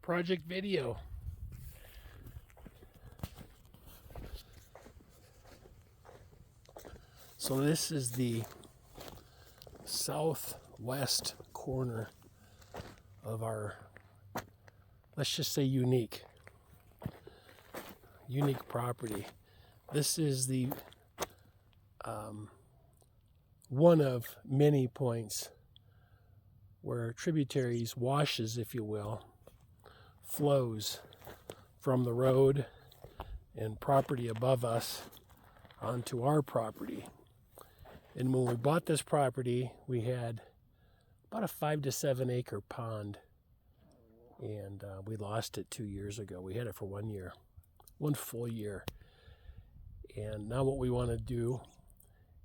project video. So this is the southwest corner of our, let's just say, unique property. This is the one of many points where tributaries, washes, if you will, flows from the road and property above us onto our property. And when we bought this property, we had about a 5 to 7 acre pond, and we lost it 2 years ago. We had it for 1 year, 1 full year. And now what we want to do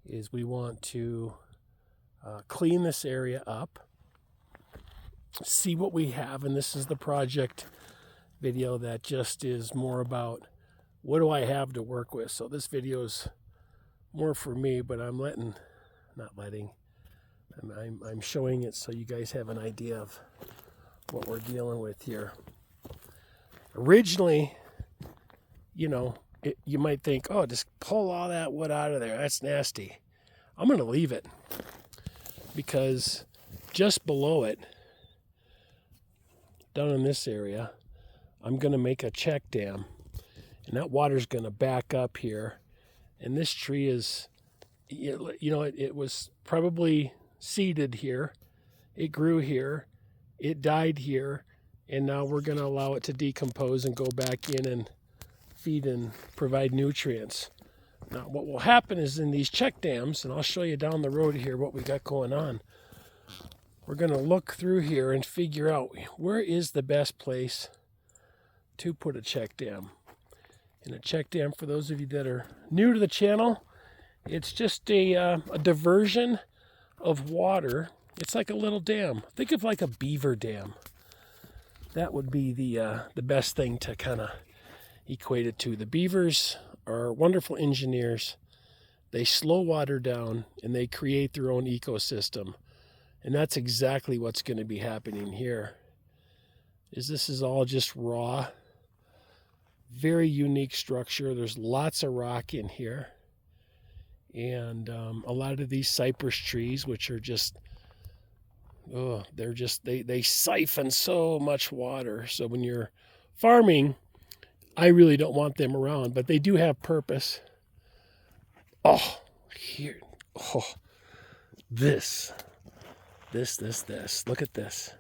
is we want to clean this area up, see what we have. And this is the project video that just is more about what do I have to work with. So this video is more for me, but I'm showing it so you guys have an idea of what we're dealing with here. Originally, you might think, oh, just pull all that wood out of there. That's nasty. I'm going to leave it because just below it, down in this area, I'm going to make a check dam, and that water's going to back up here. And this tree is, it was probably seeded here. It grew here. It died here. And now we're going to allow it to decompose and go back in and feed and provide nutrients. Now, what will happen is in these check dams, and I'll show you down the road here what we got going on, we're going to look through here and figure out where is the best place to put a check dam. And a check dam, for those of you that are new to the channel, it's just a diversion of water. It's like a little dam. Think of like a beaver dam. That would be the best thing to kind of equate it to. The beavers are wonderful engineers. They slow water down and they create their own ecosystem. And that's exactly what's going to be happening here. This is all just raw. Very unique structure. There's lots of rock in here. And a lot of these cypress trees, which are just, they siphon so much water. So when you're farming, I really don't want them around, but they do have purpose. Oh, here. Oh, this. Look at this.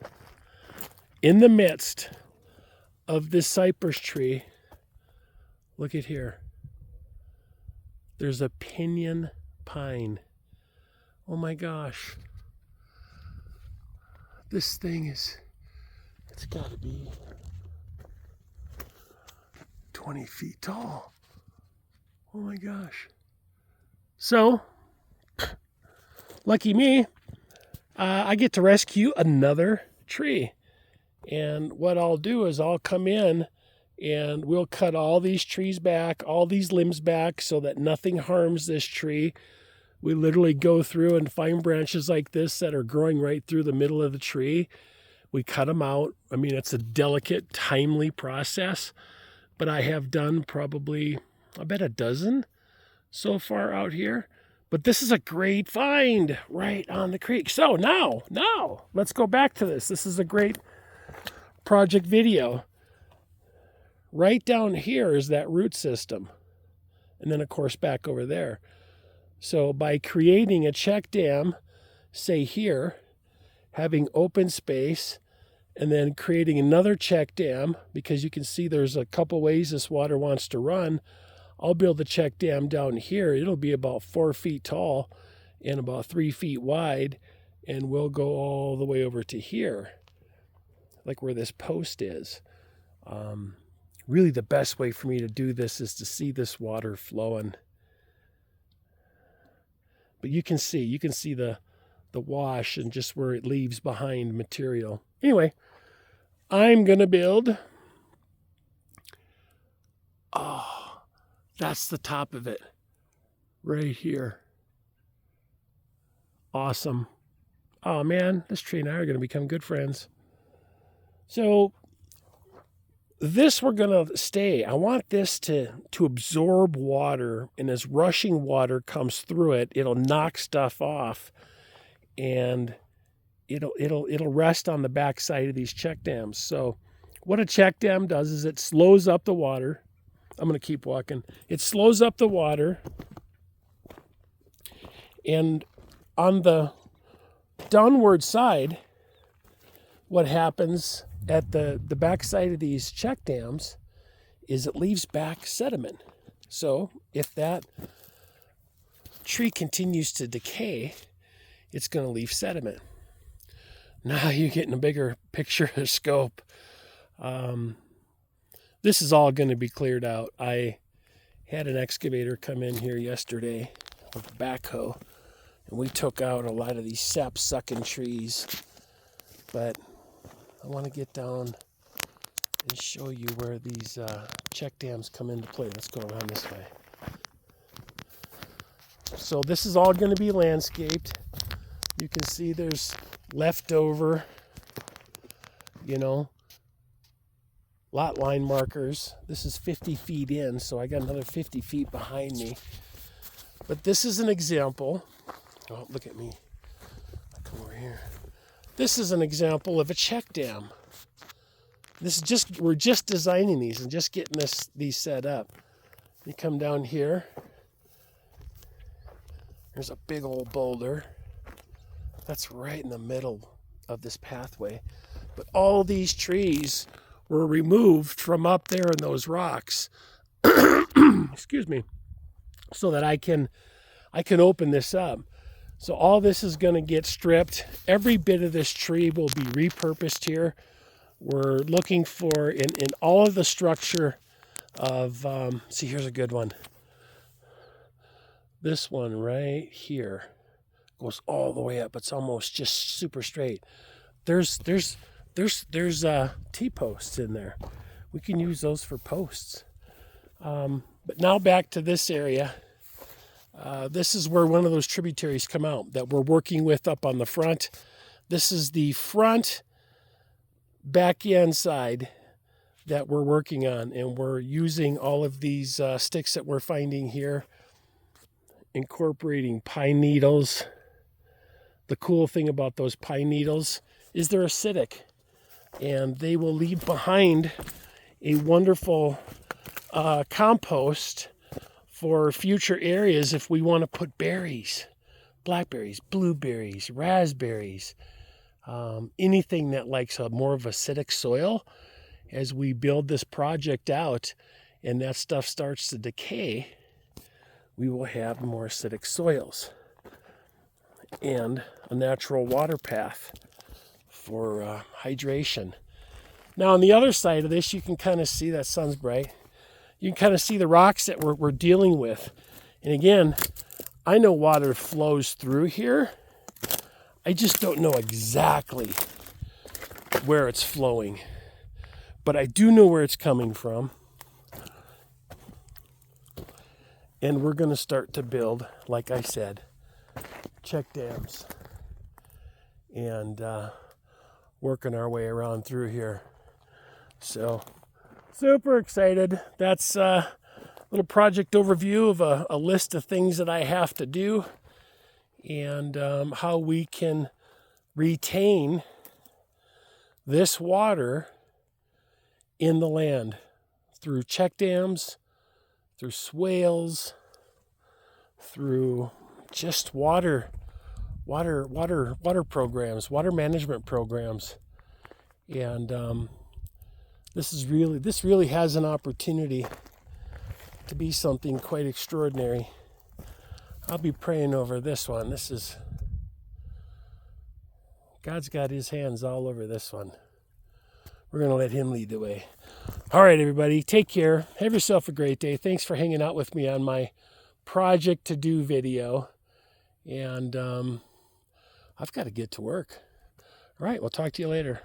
In the midst of this cypress tree, look at here. There's a pinyon pine. Oh my gosh. This thing it's got to be 20 feet tall. Oh my gosh. So, lucky me, I get to rescue another tree. And what I'll do is I'll come in and we'll cut all these trees back, all these limbs back so that nothing harms this tree. We literally go through and find branches like this that are growing right through the middle of the tree. We cut them out. I mean, it's a delicate, timely process, but I have done probably, I bet, a dozen so far out here. But this is a great find right on the creek. So now, let's go back to this. This is a great project video. Right down here is that root system. And then, of course, back over there. So by creating a check dam, say here, having open space, and then creating another check dam, because you can see there's a couple ways this water wants to run, I'll build a check dam down here. It'll be about 4 feet tall and about 3 feet wide, and we'll go all the way over to here, like where this post is. Really the best way for me to do this is to see this water flowing. But you can see the wash and just where it leaves behind material. Anyway, I'm going to build. Oh, that's the top of it right here. Awesome. Oh man, this tree and I are going to become good friends. So this we're going to stay. I want this to absorb water, and as rushing water comes through it, it'll knock stuff off, and it'll rest on the backside of these check dams. So what a check dam does is it slows up the water. I'm going to keep walking. It slows up the water, and on the downward side, what happens at the backside of these check dams is it leaves back sediment. So if that tree continues to decay, it's going to leave sediment. Now you're getting a bigger picture of scope. This is all going to be cleared out. I had an excavator come in here yesterday with a backhoe, and we took out a lot of these sap-sucking trees. But I want to get down and show you where these check dams come into play. Let's go around this way. So this is all going to be landscaped. You can see there's leftover, lot line markers. This is 50 feet in, so I got another 50 feet behind me. But this is an example. Oh, look at me. I'll come over here. This is an example of a check dam. We're just designing these and just getting these set up. You come down here. There's a big old boulder. That's right in the middle of this pathway. But all these trees were removed from up there in those rocks. Excuse me. So that I can open this up. So all this is going to get stripped. Every bit of this tree will be repurposed here. We're looking for, in all of the structure of, see, here's a good one. This one right here goes all the way up. It's almost just super straight. There's T-posts in there. We can use those for posts. But now back to this area. This is where one of those tributaries come out that we're working with up on the front. This is the front back end side that we're working on, and we're using all of these sticks that we're finding here, incorporating pine needles. The cool thing about those pine needles is they're acidic, and they will leave behind a wonderful compost for future areas if we want to put berries, blackberries, blueberries, raspberries, anything that likes a more of acidic soil. As we build this project out and that stuff starts to decay, we will have more acidic soils and a natural water path for hydration. Now on the other side of this, you can kind of see, that sun's bright, you can kind of see the rocks that we're dealing with. And again, I know water flows through here. I just don't know exactly where it's flowing. But I do know where it's coming from. And we're going to start to build, like I said, check dams. And working our way around through here. So, super excited. That's a little project overview of a list of things that I have to do, and how we can retain this water in the land through check dams, through swales, through just water programs, water management programs. And this really has an opportunity to be something quite extraordinary. I'll be praying over this one. God's got his hands all over this one. We're going to let him lead the way. All right, everybody, take care. Have yourself a great day. Thanks for hanging out with me on my project to do video. And I've got to get to work. All right, we'll talk to you later.